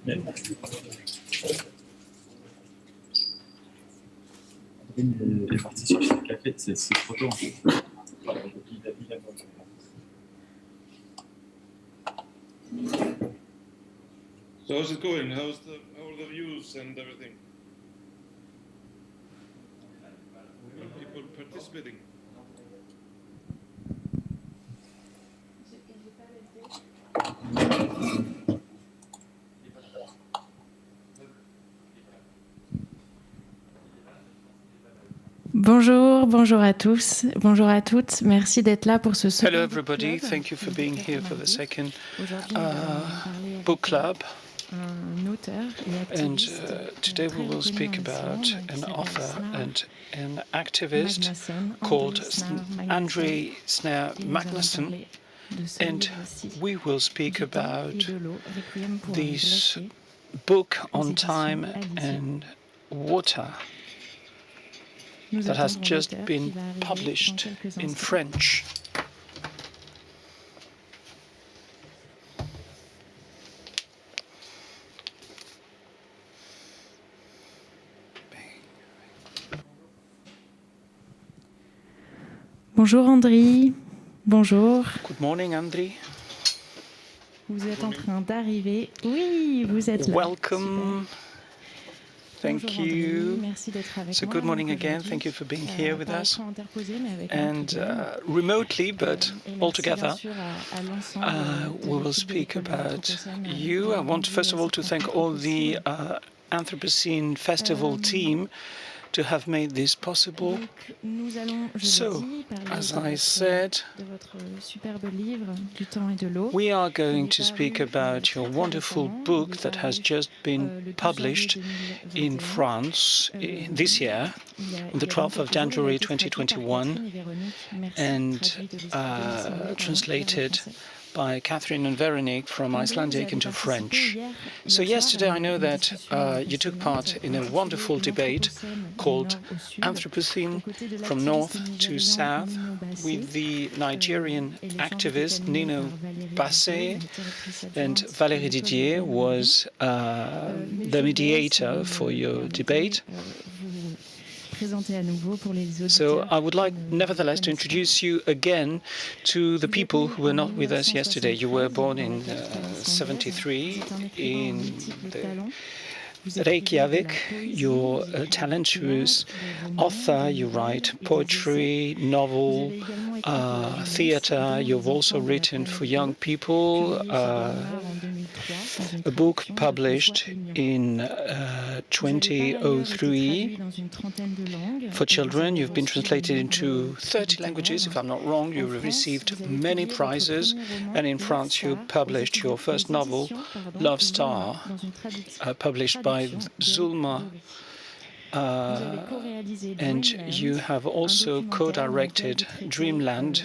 est partie chercher le café, c'est trop tôt. So how's it going? How are the views and everything? Are people participating? Bonjour, bonjour à tous, bonjour à toutes. Merci d'être là pour ce second Hello, everybody. Thank you for being here for the second book club. And today we will speak about an author and an activist called Andri Snær Magnason. And we will speak about this book on time and water that has just been published in French. Bonjour Andri, bonjour. Good morning, Andri. Vous êtes en train d'arriver. Oui, vous êtes là. Welcome. Thank you. So good morning again. Thank you for being here with us. And remotely, but all together, we will speak about you. I want, first of all, to thank all the Anthropocene Festival team to have made this possible. So, as I said, we are going to speak about your wonderful book that has just been published in France this year, on the 12th of January 2021, and translated by Catherine and Veronique from Icelandic into French. So yesterday I know that you took part in a wonderful debate called Anthropocene from North to South with the Nigerian activist Nino Bassé, and Valérie Didier was the mediator for your debate. So I would like, nevertheless, to introduce you again to the people who were not with us yesterday. You were born in 73 in Reykjavik. You're a talentuous author. You write poetry, novel, theater. You've also written for young people a book published in 2003 for children. You've been translated into 30 languages, if I'm not wrong. You've received many prizes, and in France you published your first novel, Love Star, published by Zulma. And you have also co-directed Dreamland,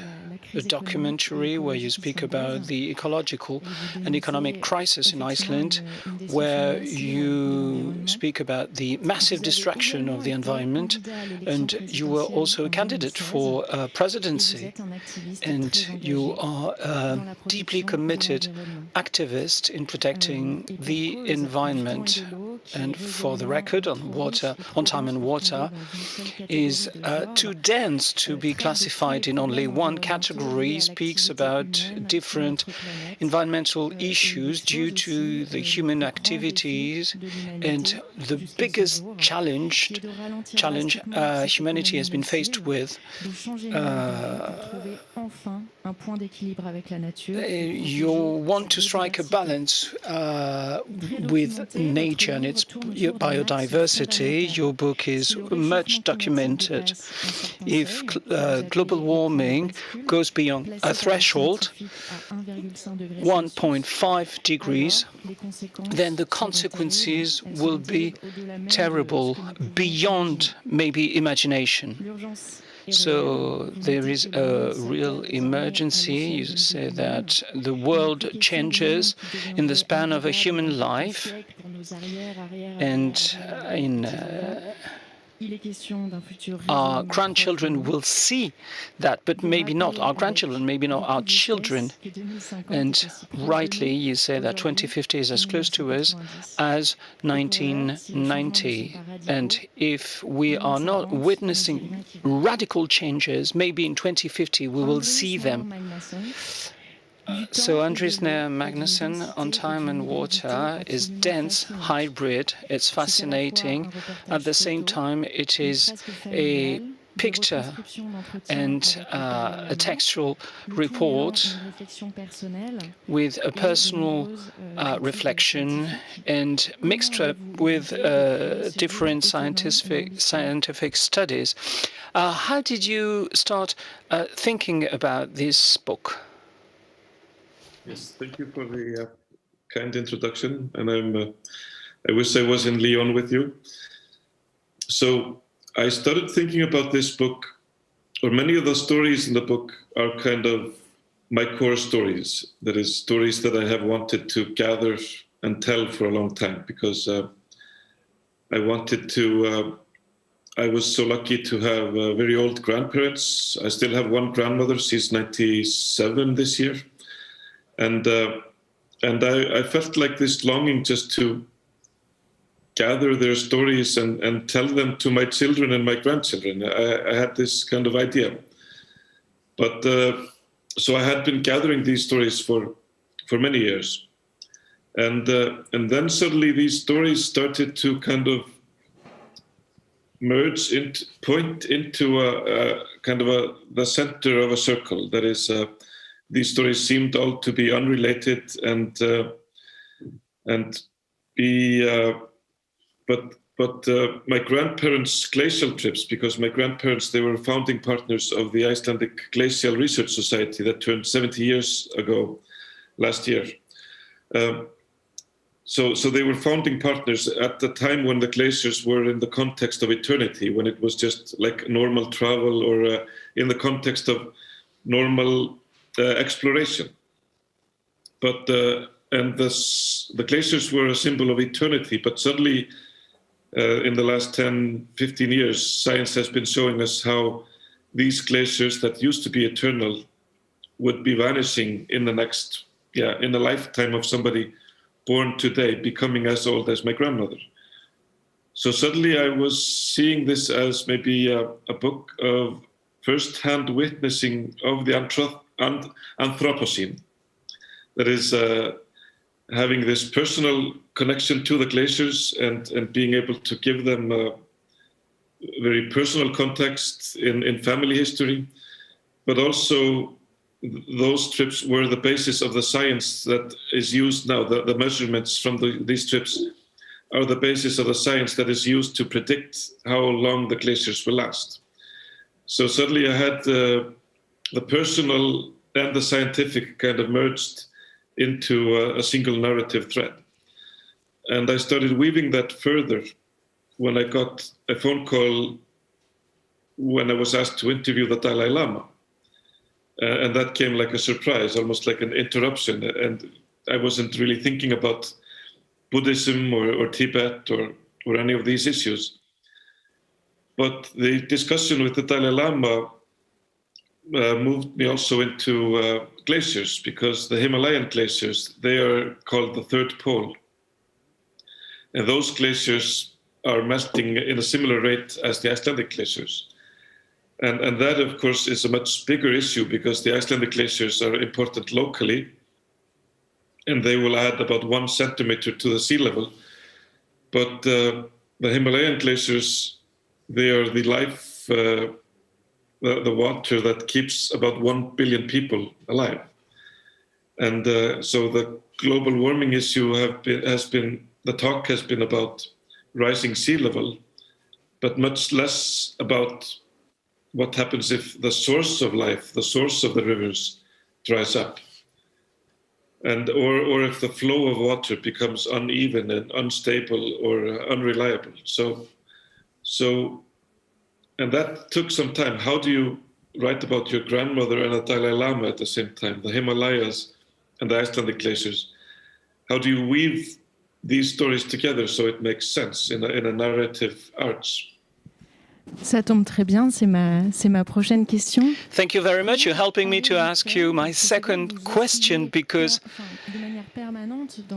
a documentary where you speak about the ecological and economic crisis in Iceland, where you speak about the massive destruction of the environment, and you were also a candidate for presidency, and you are a deeply committed activist in protecting the environment. And for the record, on time and water is too dense to be classified in only one category, speaks about different environmental issues due to the human activities, and the biggest challenge humanity has been faced with. You want to strike a balance with nature and its biodiversity. Your book is much documented. If global warming goes beyond a threshold, 1.5 degrees, then the consequences will be terrible, beyond maybe imagination. So there is a real emergency. You say that the world changes in the span of a human life, and in our grandchildren will see that, but maybe not our grandchildren, maybe not our children. And rightly, you say that 2050 is as close to us as 1990. And if we are not witnessing radical changes, maybe in 2050 we will see them. So Andri, Snær, Magnason on time and water is dense, hybrid, it's fascinating. At the same time, it is a picture and a textual report with a personal reflection and mixed up with different scientific studies. How did you start thinking about this book? Yes, thank you for the kind introduction, and I wish I was in Lyon with you. So I started thinking about this book, or many of the stories in the book are kind of my core stories. That is, stories that I have wanted to gather and tell for a long time, because I wanted to, I was so lucky to have very old grandparents. I still have one grandmother, she's 97 this year. And I felt like this longing just to gather their stories and tell them to my children and my grandchildren. I had this kind of idea. But so I had been gathering these stories for many years. And then suddenly these stories started to kind of merge, point into a kind of the center of a circle. That is, these stories seemed all to be unrelated and be, but my grandparents' glacial trips, because my grandparents, they were founding partners of the Icelandic Glacial Research Society that turned 70 years ago last year. So they were founding partners at the time when the glaciers were in the context of eternity, when it was just like normal travel or in the context of normal exploration. But and the glaciers were a symbol of eternity, but suddenly in the last 10, 15 years, science has been showing us how these glaciers that used to be eternal would be vanishing in the next, in the lifetime of somebody born today, becoming as old as my grandmother. So suddenly I was seeing this as maybe a book of first-hand witnessing of the Anthropocene. That is, having this personal connection to the glaciers and being able to give them a very personal context in family history, but also those trips were the basis of the science that is used now. The measurements from these trips are the basis of the science that is used to predict how long the glaciers will last. So suddenly I had the personal and the scientific kind of merged into a single narrative thread. And I started weaving that further when I got a phone call when I was asked to interview the Dalai Lama. And that came like a surprise, almost like an interruption. And I wasn't really thinking about Buddhism or Tibet or any of these issues. But the discussion with the Dalai Lama moved me also into glaciers, because the Himalayan glaciers, they are called the third pole. And those glaciers are melting in a similar rate as the Icelandic glaciers. And that, of course, is a much bigger issue, because the Icelandic glaciers are important locally, and they will add about 1 centimeter to the sea level. But the Himalayan glaciers, they are the life, the water that keeps about 1 billion people alive. And so the global warming issue the talk has been about rising sea level, but much less about what happens if the source of life, the source of the rivers, dries up, or if the flow of water becomes uneven and unstable or unreliable. And that took some time. How do you write about your grandmother and the Dalai Lama at the same time, the Himalayas and the Icelandic glaciers? How do you weave these stories together so it makes sense in a narrative arch? Ça tombe très bien, c'est ma prochaine question. Thank you very much. You're helping me to ask you my second question, because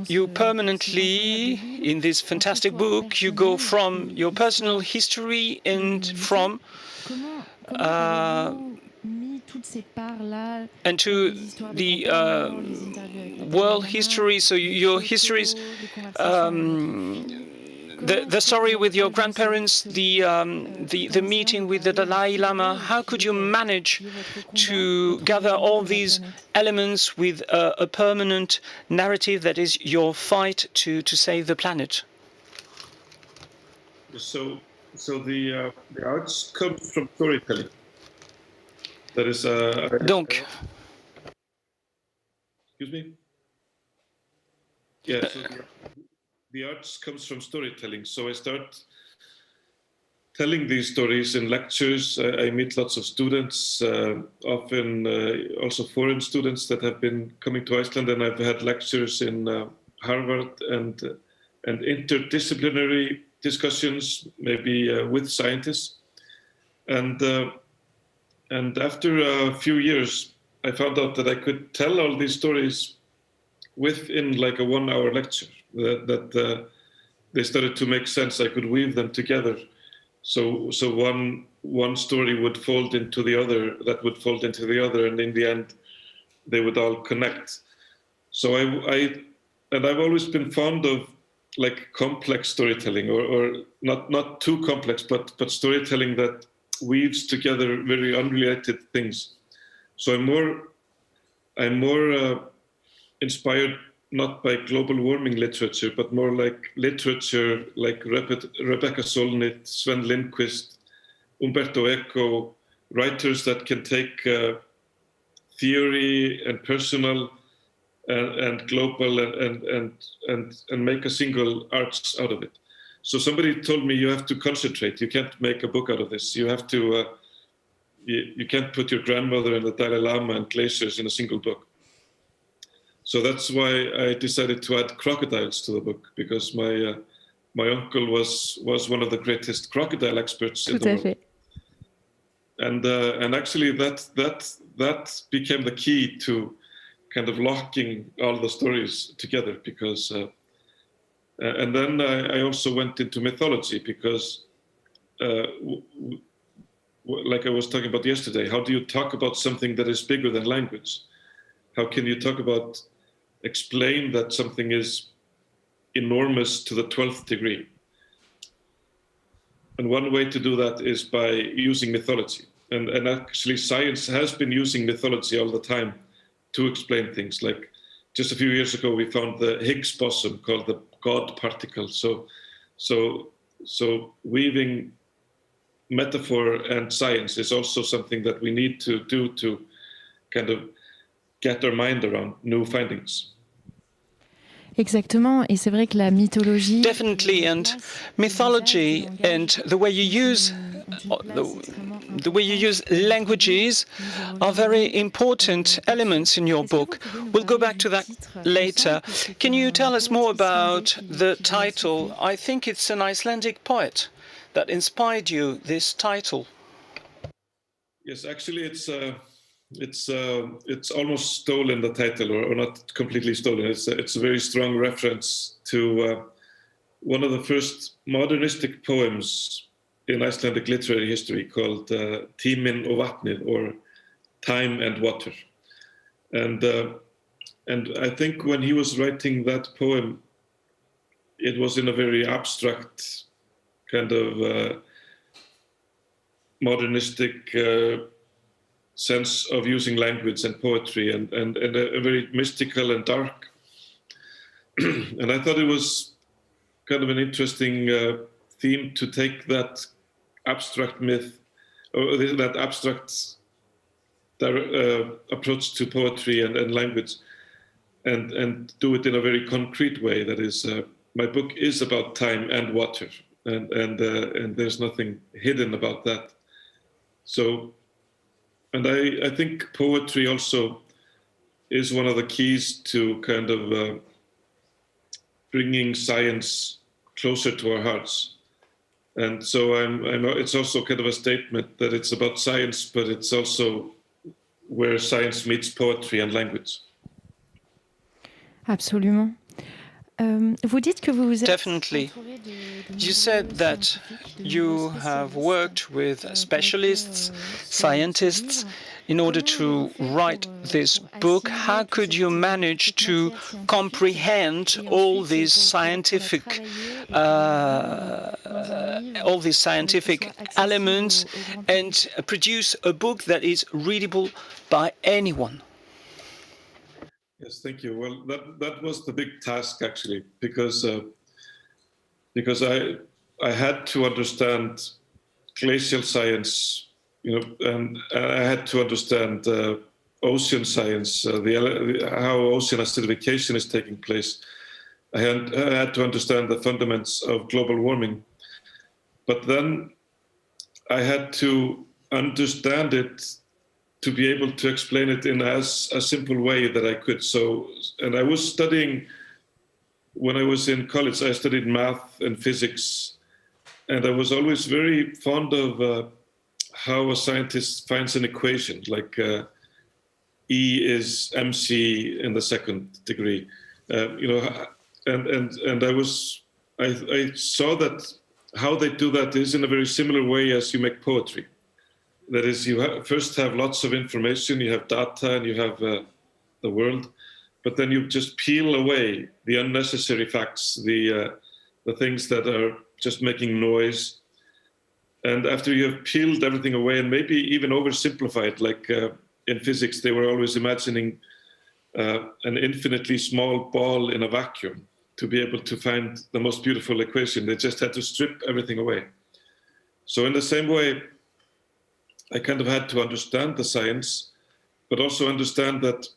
you permanently, in this fantastic book, you go from your personal history and from and to the world history. So your histories, the story with your grandparents, the meeting with the Dalai Lama. How could you manage to gather all these elements with a permanent narrative that is your fight to save the planet? So the arts come from storytelling. That is. Donc. Excuse me. Yeah. So the arts comes from storytelling. So I start telling these stories in lectures. I meet lots of students, often also foreign students that have been coming to Iceland, and I've had lectures in Harvard and interdisciplinary discussions, maybe with scientists. And after a few years, I found out that I could tell all these stories within like a 1-hour lecture. That they started to make sense. I could weave them together. So one story would fold into the other, that would fold into the other, and in the end, they would all connect. So I've always been fond of like complex storytelling, or not too complex, but storytelling that weaves together very unrelated things. So I'm more inspired not by global warming literature, but more like literature like Rebecca Solnit, Sven Lindqvist, Umberto Eco, writers that can take theory and personal and global and make a single arts out of it. So somebody told me, you have to concentrate. You can't make a book out of this. You have to, you can't put your grandmother and the Dalai Lama and glaciers in a single book. So that's why I decided to add crocodiles to the book, because my uncle was one of the greatest crocodile experts in the world. And actually that became the key to kind of locking all the stories together, because and then I also went into mythology, because like I was talking about yesterday, how do you talk about something that is bigger than language? How can you explain that something is enormous to the 12th degree? And one way to do that is by using mythology. And actually science has been using mythology all the time to explain things. Like just a few years ago, we found the Higgs boson called the God particle. So weaving metaphor and science is also something that we need to do to kind of get our mind around new findings. Exactement, et c'est vrai que la mythologie. Definitely, and mythology and the way you use languages are very important elements in your book. We'll go back to that later. Can you tell us more about the title? I think it's an Icelandic poet that inspired you, this title. Yes, actually it's almost stolen, the title, or not completely stolen. It's a very strong reference to one of the first modernistic poems in Icelandic literary history, called Tíminn og vatnið, or Time and Water. And I think when he was writing that poem, it was in a very abstract kind of modernistic sense of using language and poetry, and a very mystical and dark. And I thought it was kind of an interesting theme to take that abstract myth, or that abstract approach to poetry and language, and do it in a very concrete way. That is, my book is about time and water, and there's nothing hidden about that. So. And I think poetry also is one of the keys to kind of bringing science closer to our hearts. And so it's also kind of a statement that it's about science, but it's also where science meets poetry and language. Absolument. Vous dites que vous êtes Definitely. You said that you have worked with specialists, scientists, in order to write this book. How could you manage to comprehend all these scientific elements and produce a book that is readable by anyone? Yes, thank you. Well, that was the big task actually, because I had to understand glacial science, and I had to understand ocean science, how ocean acidification is taking place. I had to understand the fundamentals of global warming, but then I had to understand it to be able to explain it in as a simple way that I could. So, and I was studying, when I was in college, I studied math and physics, and I was always very fond of how a scientist finds an equation, like E is mc in the second degree, and I saw that how they do that is in a very similar way as you make poetry. That is, you first have lots of information, you have data, and you have the world, but then you just peel away the unnecessary facts, the things that are just making noise. And after you have peeled everything away and maybe even oversimplified, like in physics, they were always imagining an infinitely small ball in a vacuum to be able to find the most beautiful equation. They just had to strip everything away. So in the same way, I kind of had to understand the science, but also understand that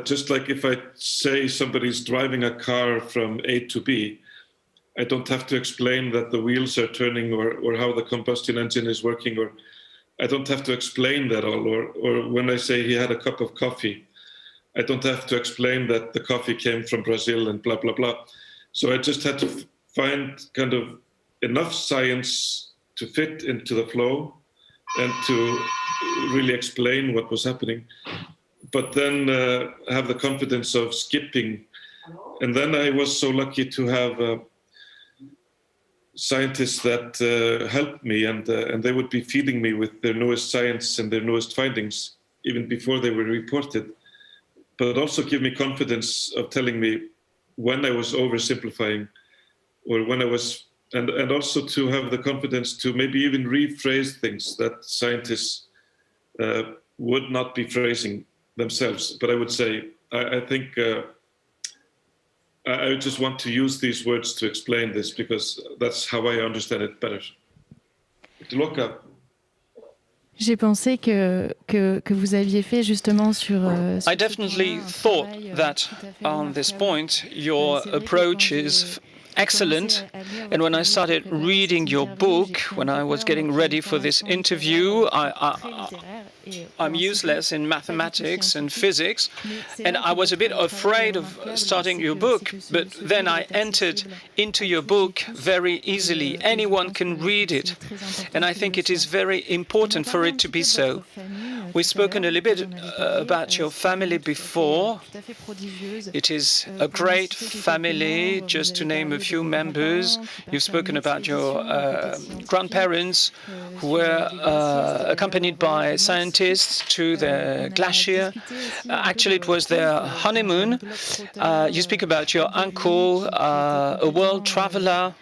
just like if I say somebody's driving a car from A to B, I don't have to explain that the wheels are turning or how the combustion engine is working, or I don't have to explain that all. Or when I say he had a cup of coffee, I don't have to explain that the coffee came from Brazil and blah, blah, blah. So I just had to find kind of enough science to fit into the flow and to really explain what was happening, but then have the confidence of skipping. And then I was so lucky to have scientists that helped me, and they would be feeding me with their newest science and their newest findings, even before they were reported, but also give me confidence of telling me when I was oversimplifying or when I was, and also to have the confidence to maybe even rephrase things that scientists would not be phrasing themselves. But I would say, I think I just want to use these words to explain this because that's how I understand it better. J'ai pensé que vous aviez fait justement sur I definitely thought that on this point your approach is excellent. And when I started reading your book, when I was getting ready for this interview, I'm useless in mathematics and physics, and I was a bit afraid of starting your book, but then I entered into your book very easily. Anyone can read it, and I think it is very important for it to be so. We've spoken a little bit about your family before. It is a great family, just to name a few members. You've spoken about your grandparents who were accompanied by scientists to the glacier. Actually, it was their honeymoon. You speak about your uncle, a world traveler,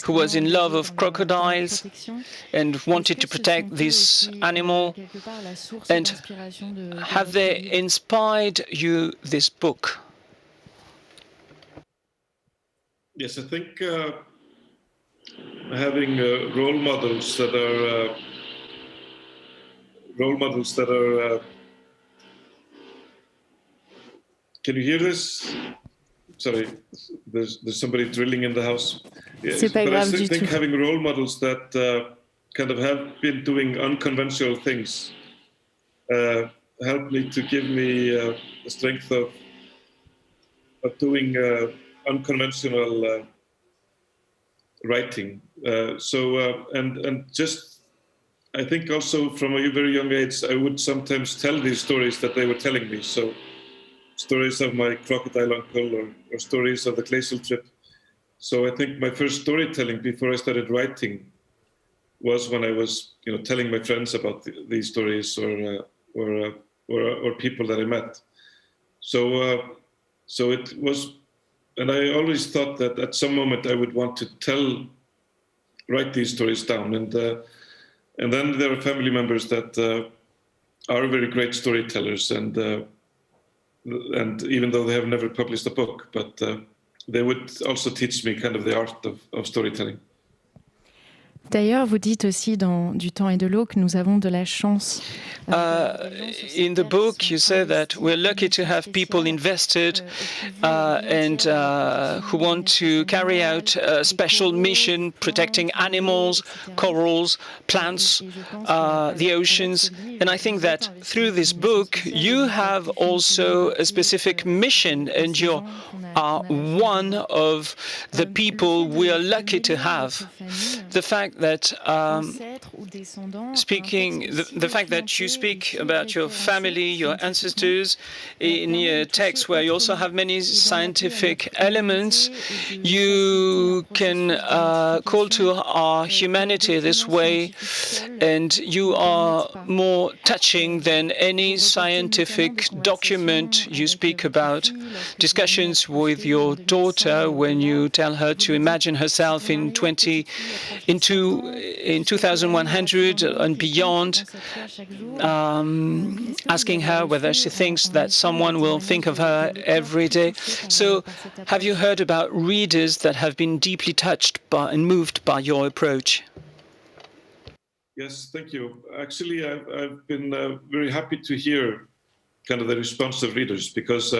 who was in love of crocodiles and wanted to protect this animal. And have they inspired you this book? Yes, I think having role models that are can you hear this? Sorry, there's somebody drilling in the house. Yes, but I think having role models that kind of have been doing unconventional things helped me to give me the strength of doing unconventional writing. And just, I think also from a very young age, I would sometimes tell these stories that they were telling me. So stories of my crocodile uncle or stories of the glacial trip. So I think my first storytelling before I started writing was when I was, telling my friends about these stories or people that I met. So it was, and I always thought that at some moment I would want to write these stories down. And then there are family members that are very great storytellers, and even though they have never published a book, but they would also teach me kind of the art of storytelling. D'ailleurs, vous dites aussi dans Du temps et de l'eau que nous avons de la chance. In the book, you say that we're lucky to have people invested and who want to carry out a special mission protecting animals, corals, plants, the oceans. And I think that through this book, you have also a specific mission, and you are one of the people we are lucky to have. The fact that the fact that you speak about your family, your ancestors, in your text where you also have many scientific elements, you can call to our humanity this way, and you are more touching than any scientific document you speak about. Discussions with your daughter when you tell her to imagine herself in 2100 and beyond, asking her whether she thinks that someone will think of her every day. So have you heard about readers that have been deeply touched by and moved by your approach? Yes, thank you. Actually, I've been very happy to hear kind of the response of readers, because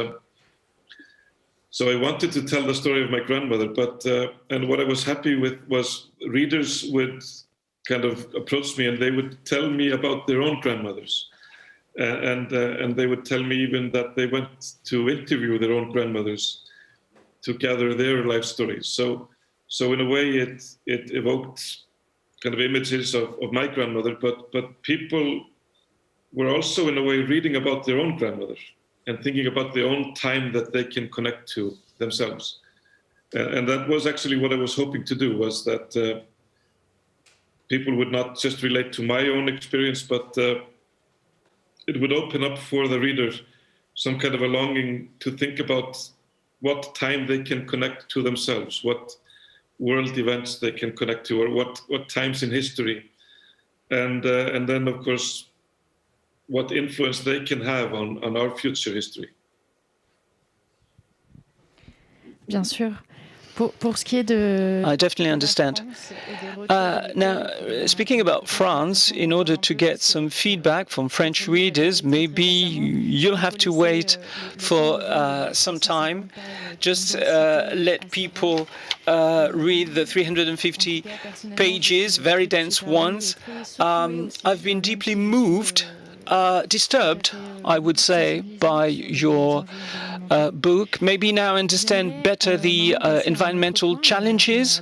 so I wanted to tell the story of my grandmother, but and what I was happy with was readers would kind of approach me and they would tell me about their own grandmothers, and they would tell me even that they went to interview their own grandmothers to gather their life stories. So in a way, it evoked kind of images of my grandmother, but people were also in a way reading about their own grandmother and thinking about their own time that they can connect to themselves. And that was actually what I was hoping to do, was that people would not just relate to my own experience, but it would open up for the reader some kind of a longing to think about what time they can connect to themselves, what world events they can connect to, or what times in history. And then, of course, what influence they can have on our future history. Bien sûr. Pour ce qui est de... I definitely understand. Now, speaking about France, in order to get some feedback from French readers, maybe you'll have to wait for some time. Just let people read the 350 pages, very dense ones. I've been deeply moved, disturbed, I would say, by your book. Maybe now understand better the environmental challenges.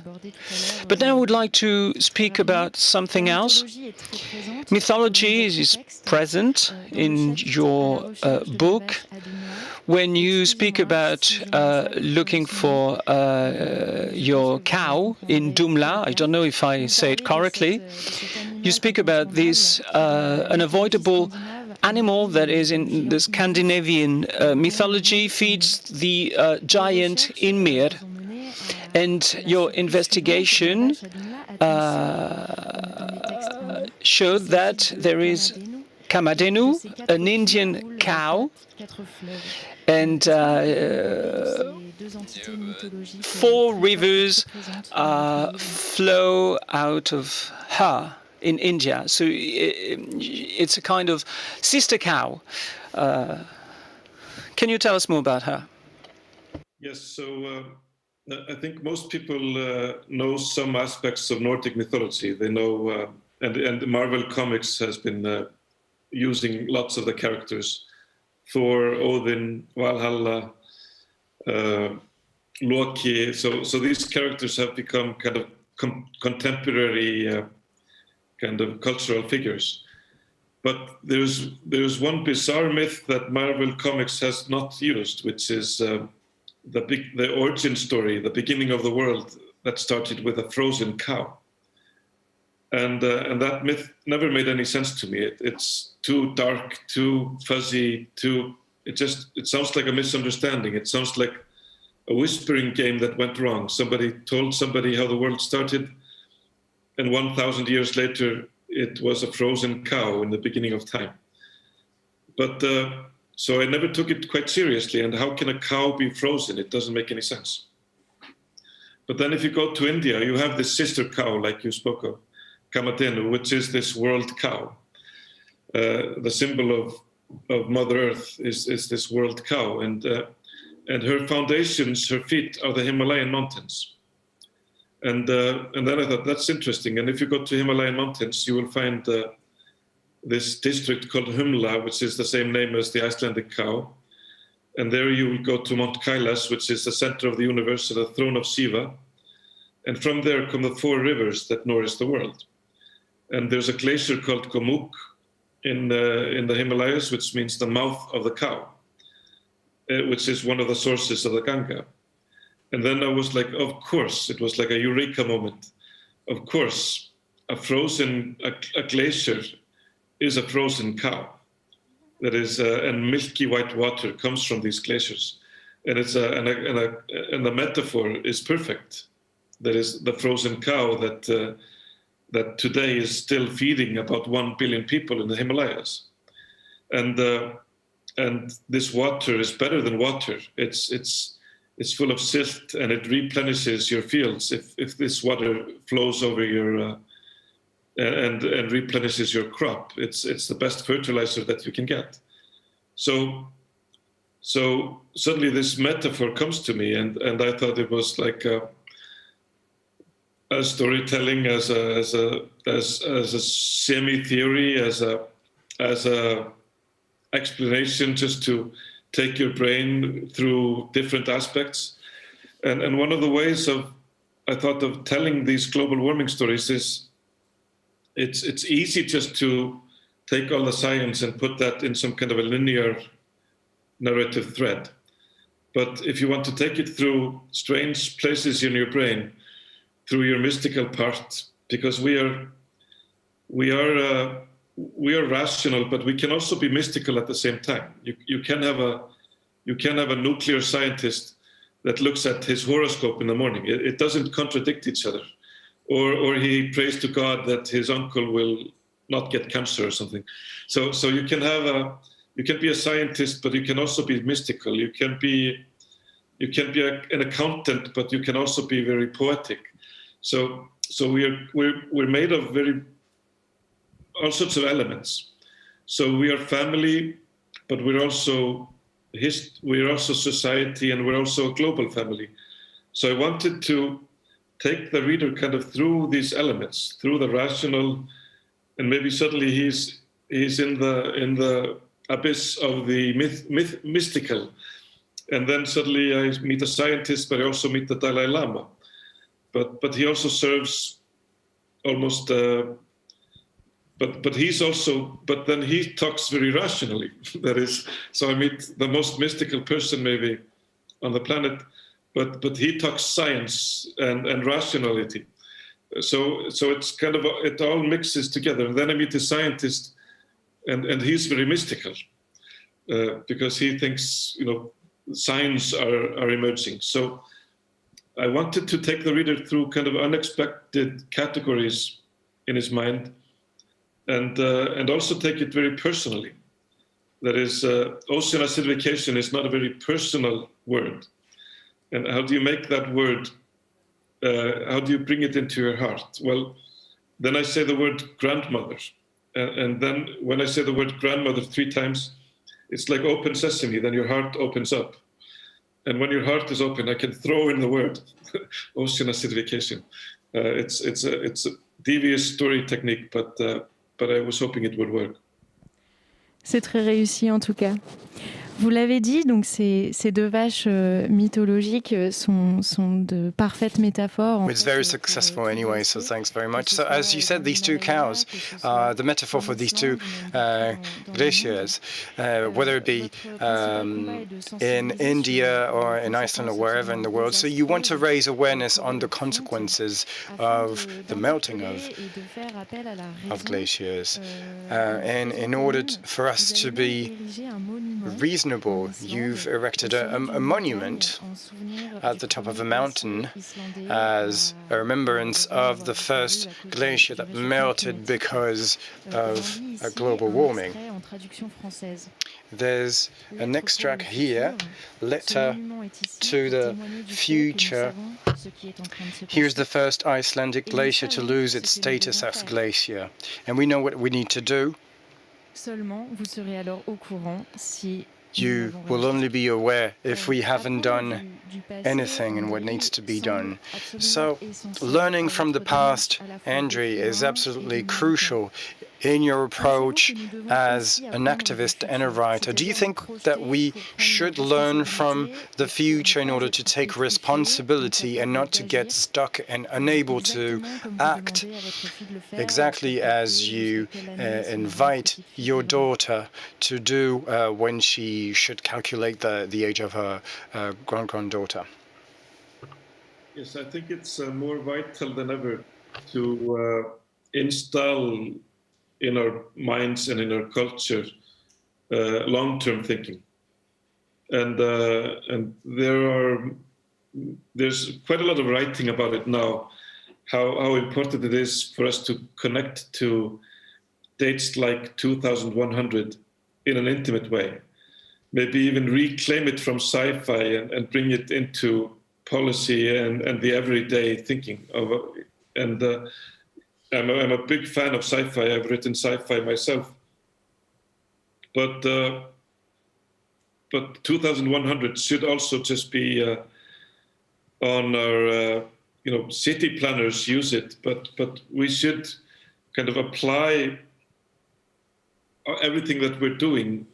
But now I would like to speak about something else. Mythology is present in your book. When you speak about looking for your cow in Dumla, I don't know if I say it correctly, you speak about this unavoidable animal that is in the Scandinavian mythology, feeds the giant Ymir. And your investigation showed that there is Kamadhenu, an Indian cow, and 4 rivers flow out of her in India. So it's a kind of sister cow. Can you tell us more about her? Yes, so I think most people know some aspects of Nordic mythology. They know, and Marvel Comics has been using lots of the characters: Thor, Odin, Valhalla, Loki. So these characters have become kind of contemporary kind of cultural figures. But there's one bizarre myth that Marvel Comics has not used, which is the origin story, the beginning of the world that started with a frozen cow. And that myth never made any sense to me. It's too dark, too fuzzy, it sounds like a misunderstanding. It sounds like a whispering game that went wrong. Somebody told somebody how the world started, and 1,000 years later, it was a frozen cow in the beginning of time. But so I never took it quite seriously. And how can a cow be frozen? It doesn't make any sense. But then if you go to India, you have this sister cow, like you spoke of, Kamadhenu, which is this world cow. The symbol of Mother Earth is this world cow. And her foundations, her feet, are the Himalayan mountains. And then I thought, that's interesting. And if you go to Himalayan mountains, you will find this district called Humla, which is the same name as the Icelandic cow. And there you will go to Mount Kailas, which is the center of the universe, the throne of Shiva. And from there come the 4 rivers that nourish the world. And there's a glacier called Gomukh in the Himalayas, which means the mouth of the cow, which is one of the sources of the Ganga. And then I was like, of course, it was like a eureka moment. Of course, a glacier is a frozen cow. That is, and milky white water comes from these glaciers. And and the metaphor is perfect. That is the frozen cow that today is still feeding about 1 billion people in the Himalayas. And this water is better than water. It's full of silt, and it replenishes your fields if this water flows over your and replenishes your crop. It's the best fertilizer that you can get. So suddenly this metaphor comes to me, and I thought it was like a storytelling as a semi-theory, as a explanation, just to take your brain through different aspects. And one of the ways I thought of telling these global warming stories is it's easy just to take all the science and put that in some kind of a linear narrative thread. But if you want to take it through strange places in your brain, through your mystical part, because we are rational, but we can also be mystical at the same time. You can have a nuclear scientist that looks at his horoscope in the morning. It doesn't contradict each other, or he prays to God that his uncle will not get cancer or something. So you can be a scientist, but you can also be mystical. You can be an accountant, but you can also be very poetic. So we're made of all sorts of elements. So we are family, but we're also society, and we're also a global family. So I wanted to take the reader kind of through these elements, through the rational, and maybe suddenly he's in the abyss of the mystical, and then suddenly I meet a scientist, but I also meet the Dalai Lama. But he also serves almost. But then he talks very rationally. That is, so I meet the most mystical person maybe on the planet, but he talks science and rationality. So it's kind of it all mixes together. And then I meet a scientist, and he's very mystical because he thinks signs are emerging. So I wanted to take the reader through kind of unexpected categories in his mind, and also take it very personally. That is, ocean acidification is not a very personal word. And how do you make that word? How do you bring it into your heart? Well, then I say the word grandmother. And then when I say the word grandmother 3 times, it's like open sesame, then your heart opens up. And when your heart is open, I can throw in the word ocean acidification. It's a devious story technique, but I was hoping it would work. C'est très réussi en tout cas. Vous l'avez dit, donc ces deux vaches mythologiques sont de parfaites métaphores. It's very successful anyway, so thanks very much. So as you said, these two cows are the metaphor for these two glaciers, whether it be in India or in Iceland or wherever in the world. So you want to raise awareness on the consequences of the melting of glaciers. And in order for us to be reasonable, you've erected a monument at the top of a mountain as a remembrance of the first glacier that melted because of global warming. There's an extract here, letter to the future. Here's the first Icelandic glacier to lose its status as glacier. And we know what we need to do. You will only be aware if we haven't done anything and what needs to be done. So learning from the past, Andri, is absolutely crucial in your approach as an activist and a writer. Do you think that we should learn from the future in order to take responsibility and not to get stuck and unable to act exactly as you invite your daughter to do when she should calculate the age of her granddaughter? Yes, I think it's more vital than ever to install in our minds and in our culture long-term thinking. And there's quite a lot of writing about it now, how important it is for us to connect to dates like 2100 in an intimate way. Maybe even reclaim it from sci-fi and bring it into policy and the everyday thinking of. And I'm a big fan of sci-fi. I've written sci-fi myself. But 2100 should also just be on our, city planners use it. But we should kind of apply everything that we're doing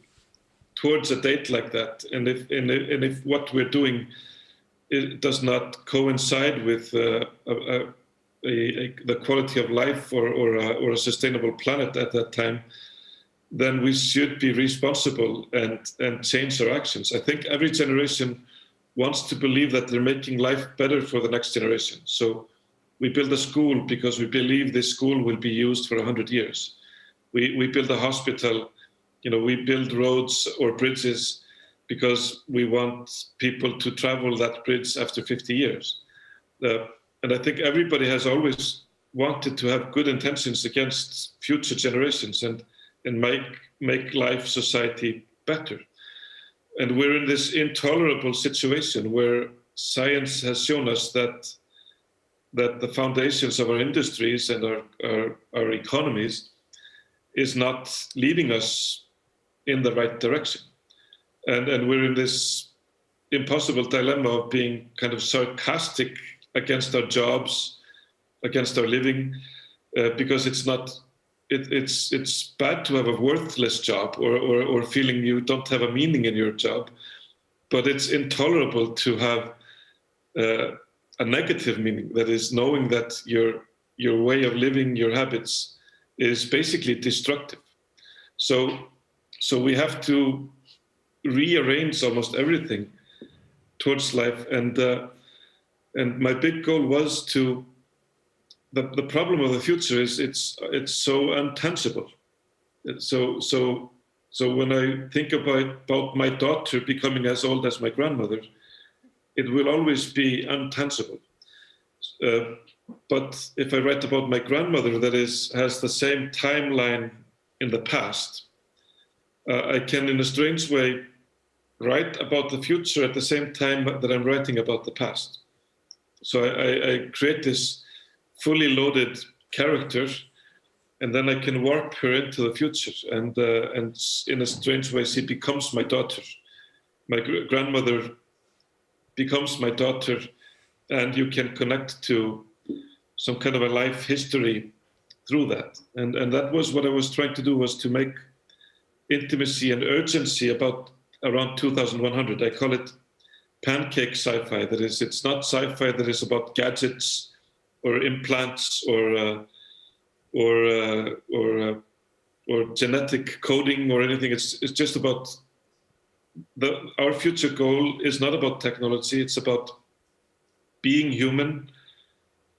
towards a date like that. And if what we're doing does not coincide with the quality of life or a sustainable planet at that time, then we should be responsible and change our actions. I think every generation wants to believe that they're making life better for the next generation. So we build a school because we believe this school will be used for 100 years. We build a hospital, we build roads or bridges because we want people to travel that bridge after 50 years. And I think everybody has always wanted to have good intentions against future generations and make life, society better. And we're in this intolerable situation where science has shown us that the foundations of our industries and our economies is not leading us in the right direction. And we're in this impossible dilemma of being kind of sarcastic against our jobs, against our living, because it's bad to have a worthless job or feeling you don't have a meaning in your job, but it's intolerable to have a negative meaning, that is knowing that your way of living, your habits is basically destructive. So we have to rearrange almost everything towards life. And my big goal was to, the problem of the future is it's so untangible. So when I think about my daughter becoming as old as my grandmother, it will always be untangible. But if I write about my grandmother that has the same timeline in the past, I can, in a strange way, write about the future at the same time that I'm writing about the past. So I create this fully loaded character, and then I can warp her into the future. And in a strange way, she becomes my daughter. My grandmother becomes my daughter, and you can connect to some kind of a life history through that. And that was what I was trying to do, was to make intimacy and urgency about around 2100. I call it pancake sci-fi. That is, it's not sci-fi that is about gadgets or implants or genetic coding or anything. It's just about our future goal is not about technology. It's about being human,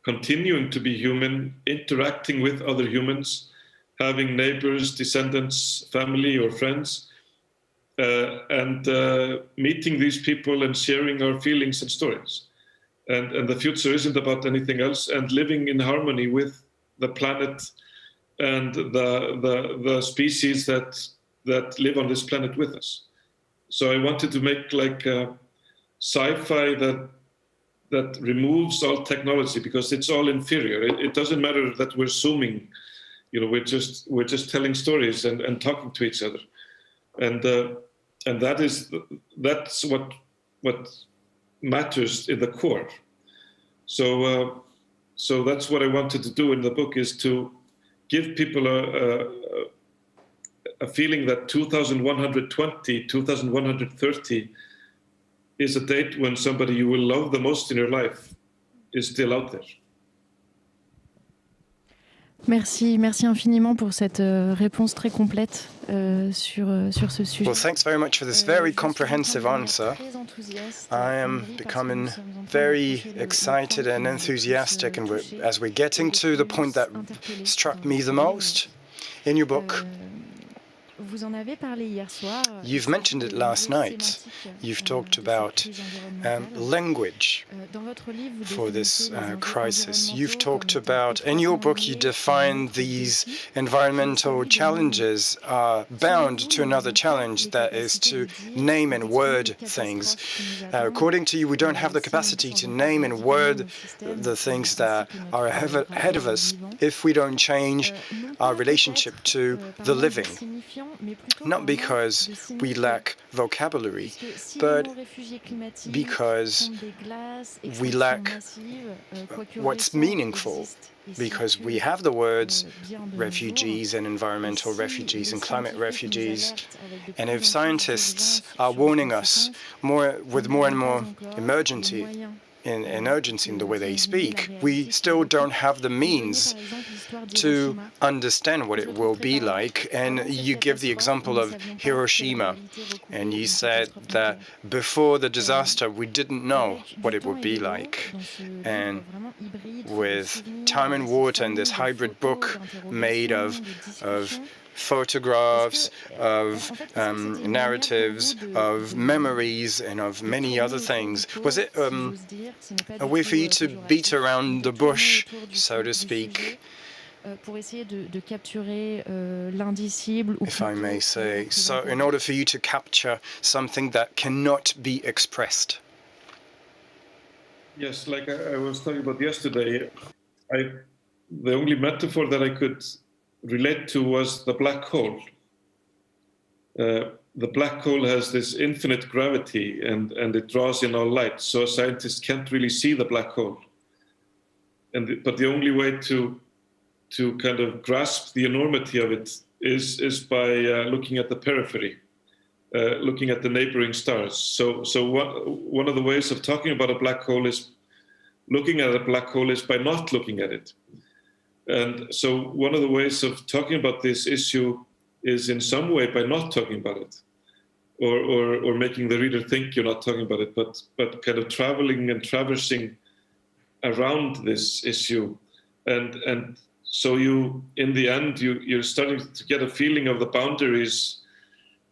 continuing to be human, interacting with other humans, having neighbors, descendants, family, or friends, and meeting these people and sharing our feelings and stories. And the future isn't about anything else, and living in harmony with the planet and the species that live on this planet with us. So I wanted to make like sci-fi that removes all technology, because it's all inferior. It doesn't matter that we're zooming, we're just telling stories and talking to each other, and that's what matters in the core. So that's what I wanted to do in the book, is to give people a feeling that 2120, 2130 is a date when somebody you will love the most in your life is still out there. Merci infiniment pour cette réponse très complète sur ce sujet. Well, thanks very much for this very comprehensive answer. I am becoming very excited and enthusiastic, and as we're getting to the point that struck me the most in your book. You've mentioned it last night. You've talked about language for this crisis. You've talked about, in your book, you define these environmental challenges are bound to another challenge, that is to name and word things. According to you, we don't have the capacity to name and word the things that are ahead of us if we don't change our relationship to the living. Not because we lack vocabulary, but because we lack what's meaningful. Because we have the words refugees and environmental refugees and climate refugees. And if scientists are warning us with more and more emergency in urgency in the way they speak, we still don't have the means to understand what it will be like. And you give the example of Hiroshima, and you said that before the disaster, we didn't know what it would be like. And with Time and Water and this hybrid book made of photographs, of narratives, of memories, and of many other things. Was it a way for you to beat around the bush, so to speak, if I may say, so in order for you to capture something that cannot be expressed? Yes, like I was talking about yesterday, the only metaphor that I could relate to was the black hole. The black hole has this infinite gravity and it draws in all light, so scientists can't really see the black hole. But the only way to kind of grasp the enormity of it is by looking at the periphery, looking at the neighboring stars. So one of the ways of talking about a black hole is looking at a black hole is by not looking at it. And so one of the ways of talking about this issue is in some way by not talking about it, or making the reader think you're not talking about it, but kind of traveling and traversing around this issue. And so you, in the end, you're starting to get a feeling of the boundaries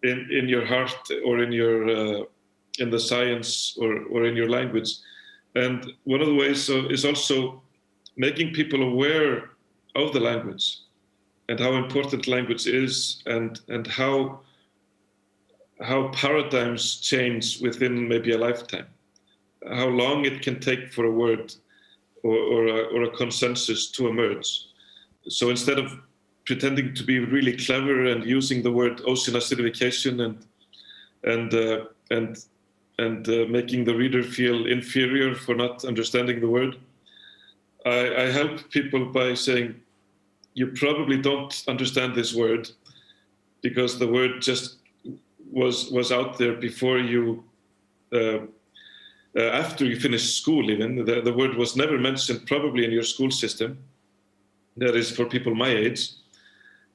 in your heart or in your in the science or in your language. And one of the ways is also making people aware of the language and how important language is, and how paradigms change within maybe a lifetime, how long it can take for a word or a consensus to emerge. So instead of pretending to be really clever and using the word ocean acidification and making the reader feel inferior for not understanding the word, I help people by saying, you probably don't understand this word because the word just was out there before you, after you finished school even. The word was never mentioned probably in your school system. That is for people my age.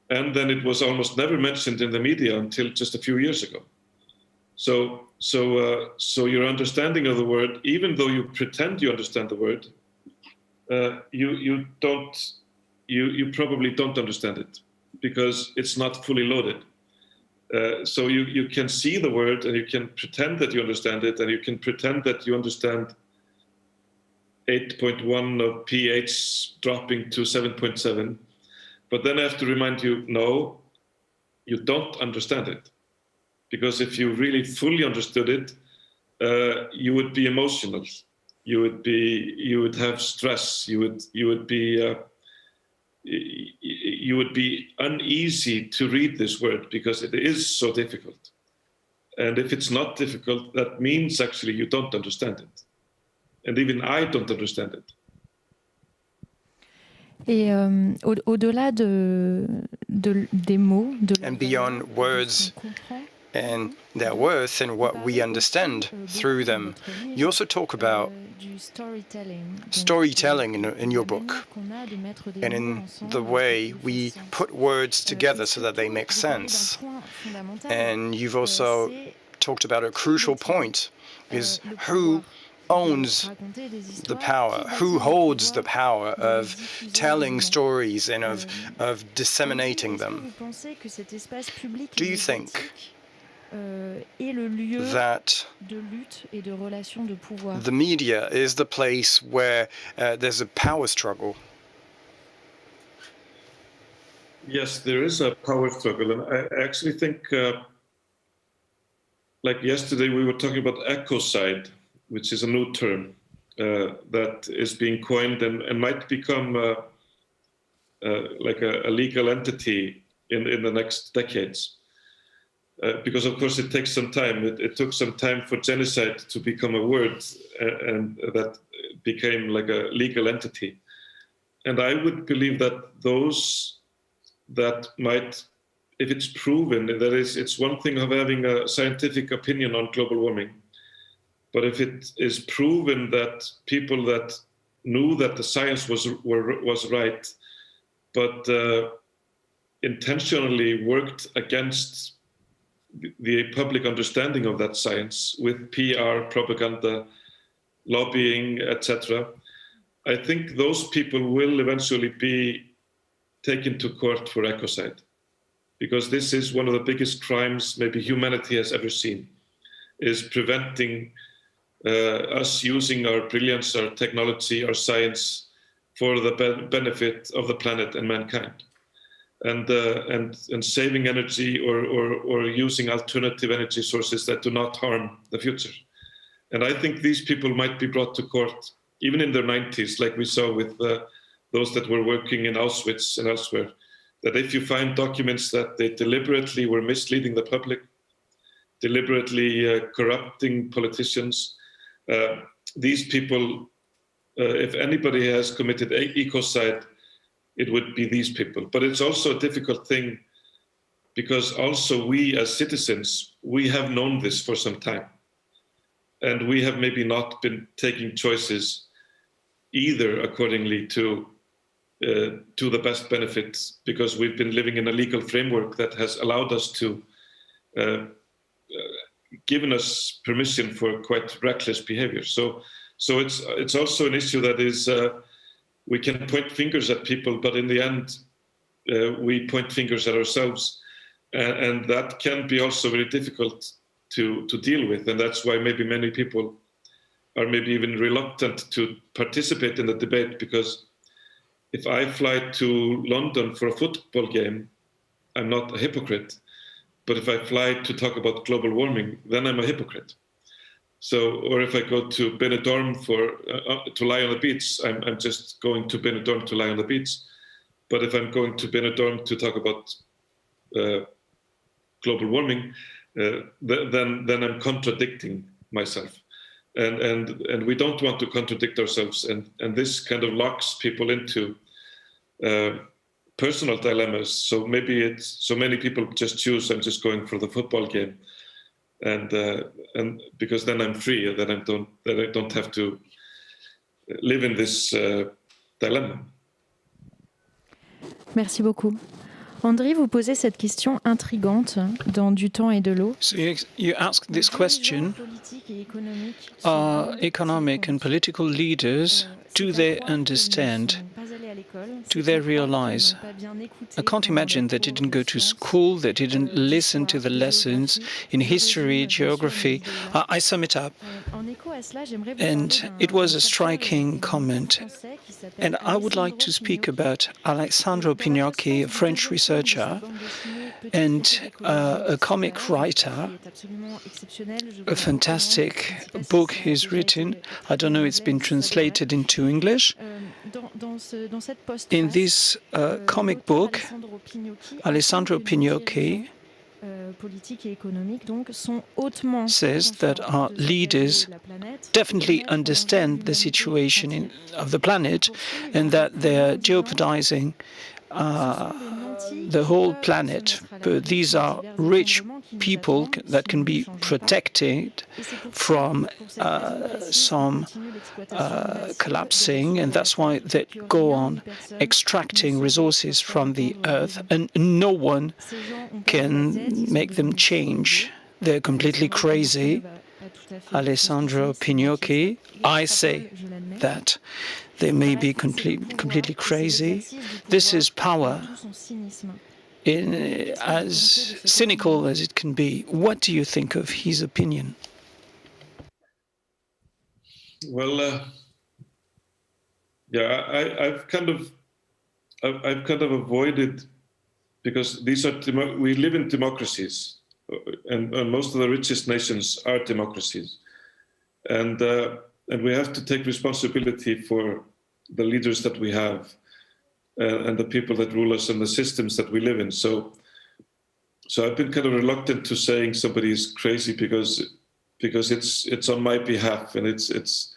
And then it was almost never mentioned in the media until just a few years ago. So your understanding of the word, even though you pretend you understand the word, you probably don't understand it because it's not fully loaded. So you can see the word and you can pretend that you understand it, and you can pretend that you understand 8.1 of pH dropping to 7.7, but then I have to remind you, no, you don't understand it. Because if you really fully understood it, you would be emotional. You would have stress. You would be uneasy to read this word because it is so difficult. And if it's not difficult, that means actually you don't understand it. And even I don't understand it. Et au-delà des mots, and beyond words and their worth and what we understand through them, you also talk about storytelling in your book, and in the way we put words together so that they make sense. And you've also talked about a crucial point, is who owns the power, who holds the power of telling stories and of disseminating them. Do you think that the media is the place where there's a power struggle? Yes, there is a power struggle, and I actually think, like yesterday, we were talking about ecocide, which is a new term that is being coined and might become like a legal entity in the next decades. Because of course it takes some time. It took some time for genocide to become a word, and that became like a legal entity. And I would believe that those that might, if it's proven, that is, it's one thing of having a scientific opinion on global warming, but if it is proven that people that knew that the science was right, but intentionally worked against the public understanding of that science with PR, propaganda, lobbying, etc., I think those people will eventually be taken to court for ecocide, because this is one of the biggest crimes maybe humanity has ever seen, is preventing us using our brilliance, our technology, our science for the benefit of the planet and mankind. And saving energy or using alternative energy sources that do not harm the future. And I think these people might be brought to court, even in their 90s, like we saw with those that were working in Auschwitz and elsewhere, that if you find documents that they deliberately were misleading the public, deliberately corrupting politicians, these people, if anybody has committed ecocide, it would be these people. But it's also a difficult thing because also we as citizens, we have known this for some time. And we have maybe not been taking choices either accordingly to the best benefits, because we've been living in a legal framework that has allowed us to, given us permission for quite reckless behavior. So it's also an issue that is, we can point fingers at people, but in the end, we point fingers at ourselves. And that can be also very difficult to deal with. And that's why maybe many people are maybe even reluctant to participate in the debate, because if I fly to London for a football game, I'm not a hypocrite. But if I fly to talk about global warming, then I'm a hypocrite. So, or if I go to Benidorm to lie on the beach, I'm just going to Benidorm to lie on the beach. But if I'm going to Benidorm to talk about global warming, then I'm contradicting myself. And we don't want to contradict ourselves. And this kind of locks people into personal dilemmas. So maybe so many people just choose, I'm just going for the football game. and because then I'm free, that I don't have to live in this dilemma. Merci beaucoup. Andri, vous posez cette question intrigante dans Du temps et de l'eau. So you ask this question, are economic and political leaders, do they understand? Do they realize? I can't imagine they didn't go to school, they didn't listen to the lessons in history, geography. I sum it up. And it was a striking comment. And I would like to speak about Alessandro Pignocchi, a French researcher and a comic writer. A fantastic book he's written. I don't know if it's been translated into English. In this comic book, Alessandro Pignocchi says that our leaders definitely understand the situation of the planet and that they're jeopardizing the whole planet. But these are rich people that can be protected from some collapsing, and that's why they go on extracting resources from the earth, and no one can make them change. They're completely crazy. Alessandro Pignocchi, I say that they may be completely crazy. This is power, as cynical as it can be. What do you think of his opinion? Well, yeah, I've kind of avoided, because we live in democracies, and most of the richest nations are democracies, and we have to take responsibility for the leaders that we have and the people that rule us and the systems that we live in. So I've been kind of reluctant to saying somebody is crazy because it's on my behalf, and it's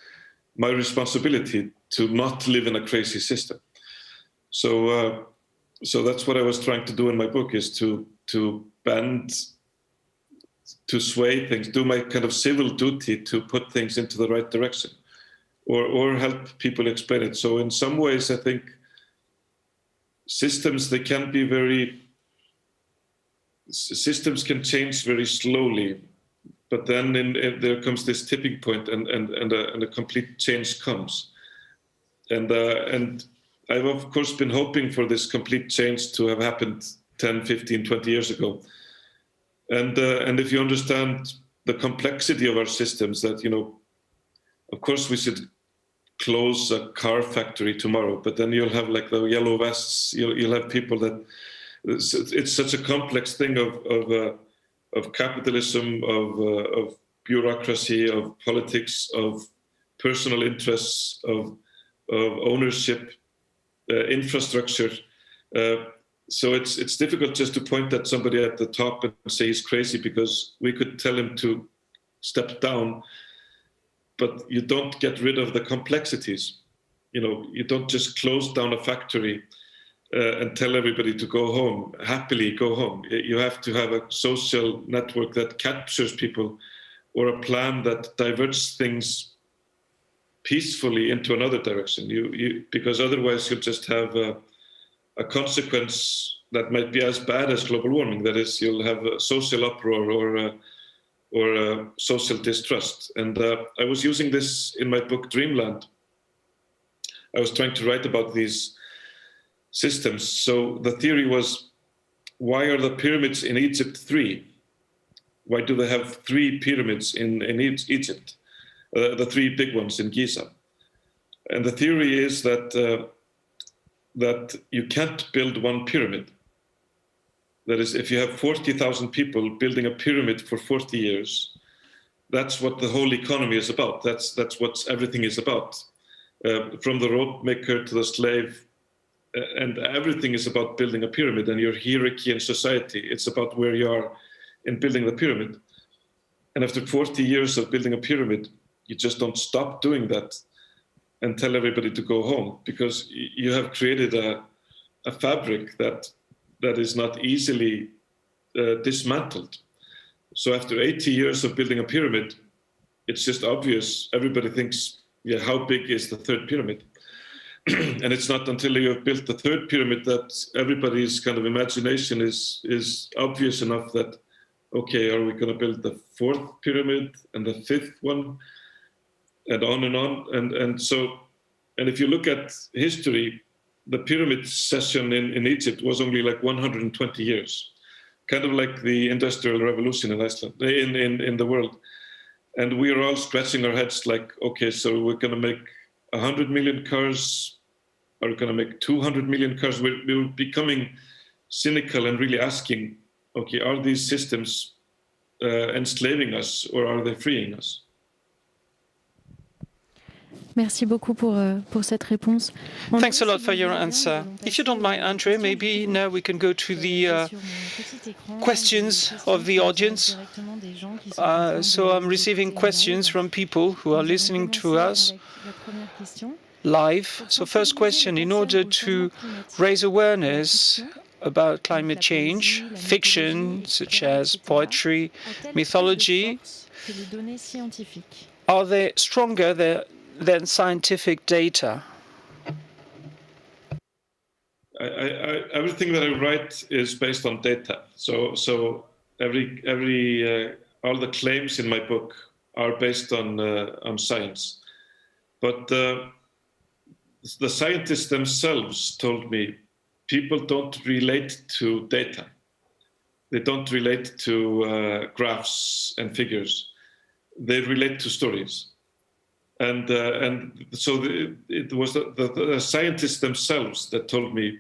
my responsibility to not live in a crazy system. So that's what I was trying to do in my book, is to bend, to sway things, do my kind of civil duty to put things into the right direction, or help people explain it. So in some ways, I think systems can change very slowly, but then there comes this tipping point, and a complete change comes. And I've of course been hoping for this complete change to have happened 10, 15, 20 years ago. And if you understand the complexity of our systems, that, of course we should close a car factory tomorrow, but then you'll have like the yellow vests, you'll have people that, it's such a complex thing of capitalism, of bureaucracy, of politics, of personal interests, of ownership, infrastructure. So it's difficult just to point at somebody at the top and say he's crazy, because we could tell him to step down, but you don't get rid of the complexities. You don't just close down a factory and tell everybody to go home, happily go home. You have to have a social network that captures people, or a plan that diverts things peacefully into another direction. Because otherwise you'll just have a consequence that might be as bad as global warming. That is, you'll have a social uproar or social distrust. And I was using this in my book Dreamland. I was trying to write about these systems. So the theory was, why are the pyramids in Egypt 3? Why do they have 3 pyramids in Egypt? The 3 big ones in Giza. And the theory is that you can't build one pyramid. That is, if you have 40,000 people building a pyramid for 40 years, that's what the whole economy is about. That's what everything is about. From the rope maker to the slave, and everything is about building a pyramid and your hierarchy in society. It's about where you are in building the pyramid. And after 40 years of building a pyramid, you just don't stop doing that and tell everybody to go home, because you have created a fabric that is not easily dismantled. So after 80 years of building a pyramid, it's just obvious. Everybody thinks, yeah, how big is the third pyramid? And it's not until you have built the third pyramid that everybody's kind of imagination is obvious enough that, okay, are we going to build the fourth pyramid and the fifth one, and on and on? And if you look at history, the pyramid session in Egypt was only like 120 years, kind of like the Industrial Revolution in Iceland, in the world. And we are all scratching our heads like, okay, so we're going to make 100 million cars, are we going to make 200 million cars? We're becoming cynical and really asking, okay, are these systems enslaving us or are they freeing us? Merci beaucoup pour cette réponse. Thanks a lot for your answer. If you don't mind, Andri, maybe now we can go to the questions of the audience. So I'm receiving questions from people who are listening to us live. So first question, in order to raise awareness about climate change, fiction such as poetry, mythology, are they stronger than scientific data? Everything that I write is based on data. So all the claims in my book are based on science. But the scientists themselves told me people don't relate to data. They don't relate to graphs and figures. They relate to stories. And so it was the scientists themselves that told me,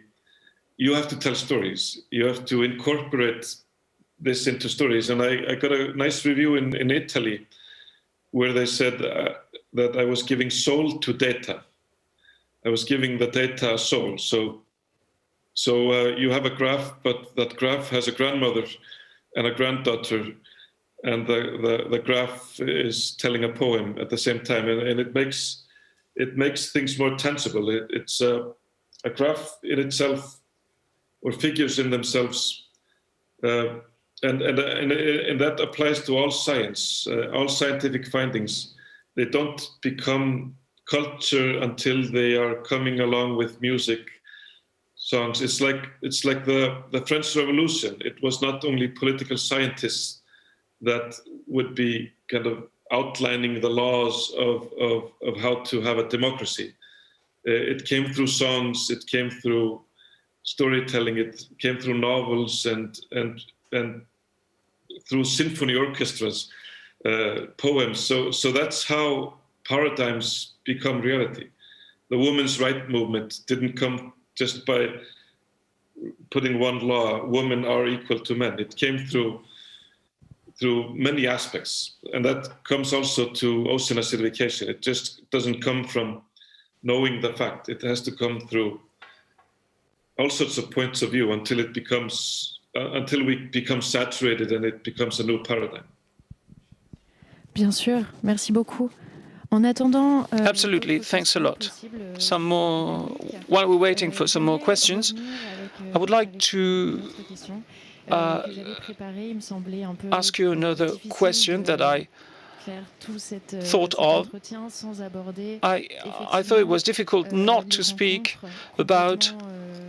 you have to tell stories. You have to incorporate this into stories. And I got a nice review in Italy where they said that I was giving soul to data. I was giving the data a soul. So you have a graph, but that graph has a grandmother and a granddaughter, and the graph is telling a poem at the same time, and it makes things more tangible. It's a graph in itself, or figures in themselves, and that applies to all science, all scientific findings. They don't become culture until they are coming along with music, songs. It's like the French Revolution. It was not only political scientists that would be kind of outlining the laws of how to have a democracy. It came through songs, it came through storytelling, it came through novels and through symphony orchestras, poems. So that's how paradigms become reality. The women's rights movement didn't come just by putting one law, women are equal to men. It came through many aspects, and that comes also to ocean acidification. It just doesn't come from knowing the fact. It has to come through all sorts of points of view until we become saturated and it becomes a new paradigm. Bien sûr, merci beaucoup. En attendant, absolutely, thanks a lot. Some more, while we're waiting for some more questions, I would like to ask you another question that I thought of. I thought it was difficult not to speak about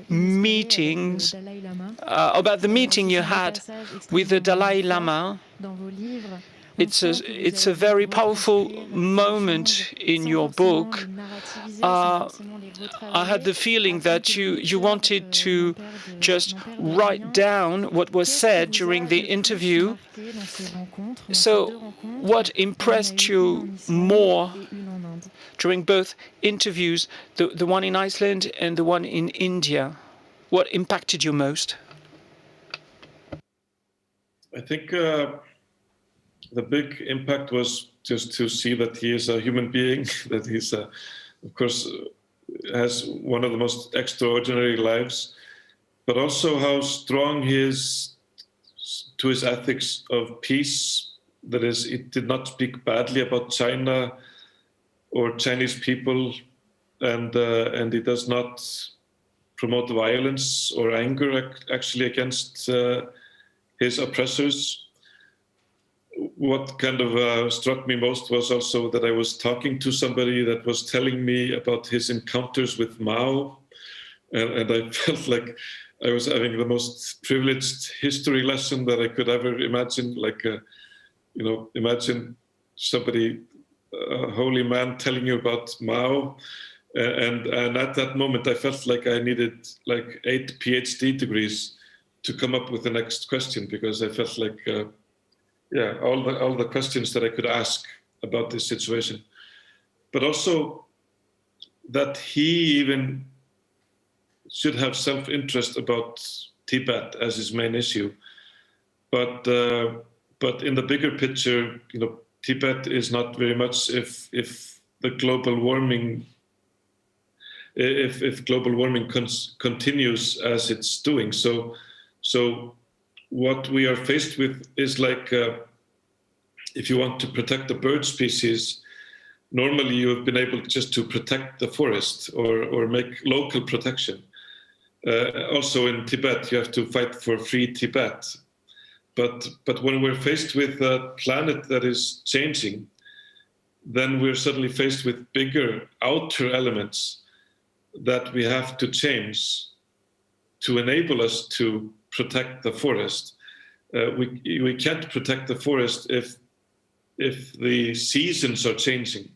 meetings, about the meeting you had with the Dalai Lama. It's a very powerful moment in your book. I had the feeling that you wanted to just write down what was said during the interview. So what impressed you more during both interviews, the one in Iceland and the one in India? What impacted you most? I think the big impact was just to see that he is a human being, that he's, of course, has one of the most extraordinary lives, but also how strong he is to his ethics of peace. That is, he did not speak badly about China or Chinese people, and he does not promote violence or anger actually against his oppressors. what kind of struck me most was also that I was talking to somebody that was telling me about his encounters with Mao, and I felt like I was having the most privileged history lesson that I could ever imagine. Like, imagine somebody, a holy man, telling you about Mao, and at that moment I felt like I needed like 8 PhD degrees to come up with the next question, because I felt like all the questions that I could ask about this situation, but also that he even should have self-interest about Tibet as his main issue, but in the bigger picture, Tibet is not very much if the global warming, if global warming continues as it's doing. So what we are faced with is like, if you want to protect the bird species, normally you have been able just to protect the forest or make local protection. Also in Tibet, you have to fight for free Tibet. But when we're faced with a planet that is changing, then we're suddenly faced with bigger outer elements that we have to change to enable us to protect the forest. We can't protect the forest if the seasons are changing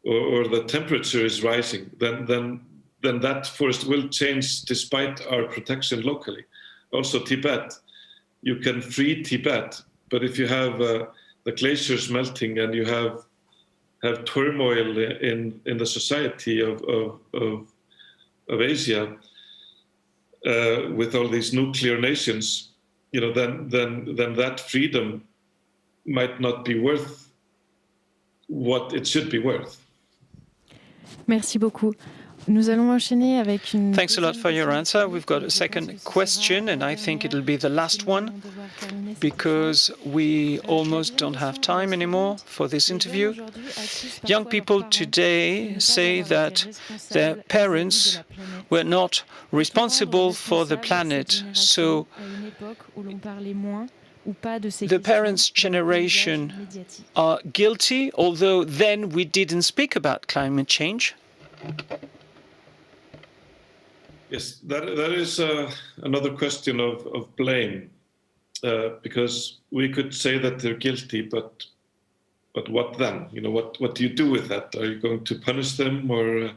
or the temperature is rising. Then that forest will change despite our protection locally. Also Tibet, you can free Tibet, but if you have the glaciers melting and you have turmoil in the society of Asia, with all these nuclear nations, then that freedom might not be worth what it should be worth. Merci beaucoup. Nous allons enchaîner avec une... Thanks a lot for your answer. We've got a second question, and I think it'll be the last one, because we almost don't have time anymore for this interview. Young people today say that their parents were not responsible for the planet, so the parents' generation are guilty, although then we didn't speak about climate change. Yes, that is another question of blame, because we could say that they're guilty, but what then? What do you do with that? Are you going to punish them, or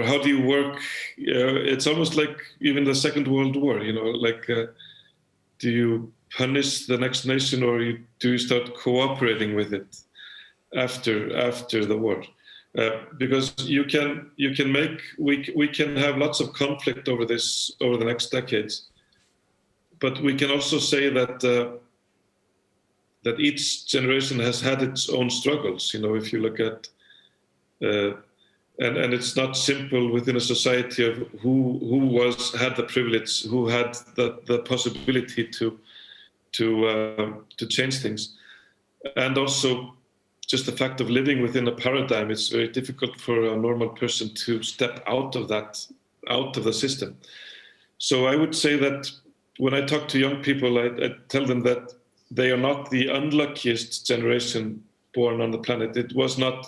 how do you work? It's almost like even the Second World War. Do you punish the next nation, or do you start cooperating with it after the war? Because we can have lots of conflict over this over the next decades, but we can also say that each generation has had its own struggles. If you look at and it's not simple within a society of who had the privilege, who had the possibility to change things, and also just the fact of living within a paradigm. It's very difficult for a normal person to step out of the system. So I would say that when I talk to young people, I tell them that they are not the unluckiest generation born on the planet. It was not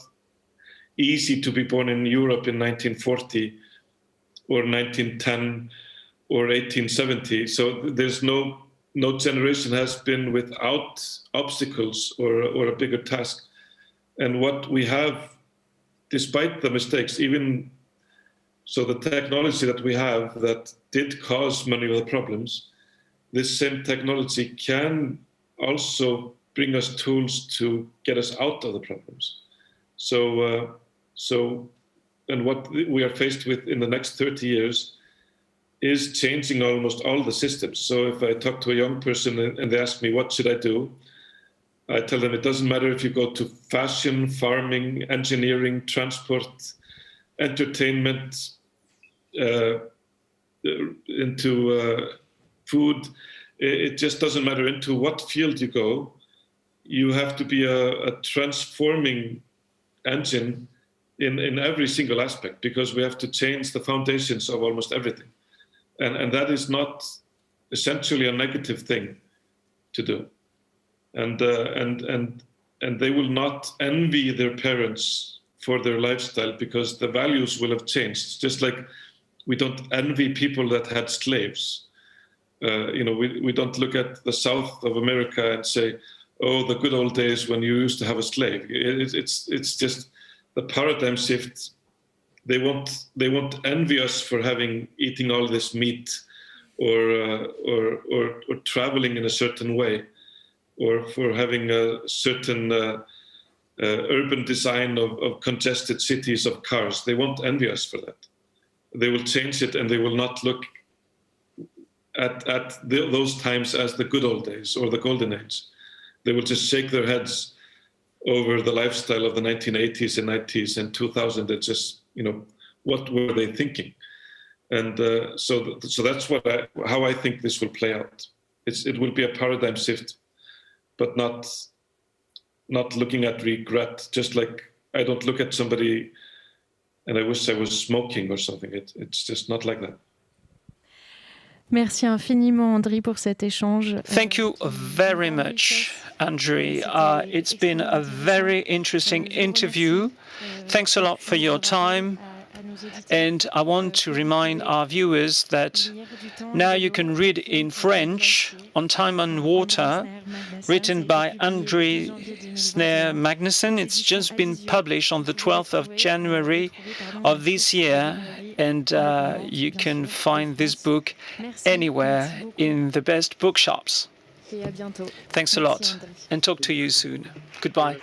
easy to be born in Europe in 1940 or 1910 or 1870. So there's no generation has been without obstacles or a bigger task. And what we have, despite the mistakes, even so the technology that we have that did cause many of the problems, this same technology can also bring us tools to get us out of the problems. So what we are faced with in the next 30 years is changing almost all the systems. So if I talk to a young person and they ask me, what should I do? I tell them it doesn't matter if you go to fashion, farming, engineering, transport, entertainment, into food. It just doesn't matter into what field you go. You have to be a transforming engine in every single aspect, because we have to change the foundations of almost everything. And that is not essentially a negative thing to do. and they will not envy their parents for their lifestyle because the values will have changed. Just like we don't envy people that had slaves. We don't look at the south of America and say, "Oh, the good old days when you used to have a slave." It's just the paradigm shift. They won't envy us for eating all this meat, or traveling in a certain way, or for having a certain urban design of congested cities of cars. They won't envy us for that. They will change it, and they will not look at those times as the good old days or the golden age. They will just shake their heads over the lifestyle of the 1980s and 90s and 2000. It's just, what were they thinking? And so that's how I think this will play out. It will be a paradigm shift, but not looking at regret. Just like I don't look at somebody and I wish I was smoking or something. It's just not like that. Merci infiniment, Andri, pour cet échange. Thank you very much, Andri. It's been a very interesting interview. Thanks a lot for your time. And I want to remind our viewers that now you can read in French On Time and Water, written by Andri, Snær, Magnason. It's just been published on the 12th of January of this year, and you can find this book anywhere in the best bookshops. Thanks a lot, and talk to you soon. Goodbye.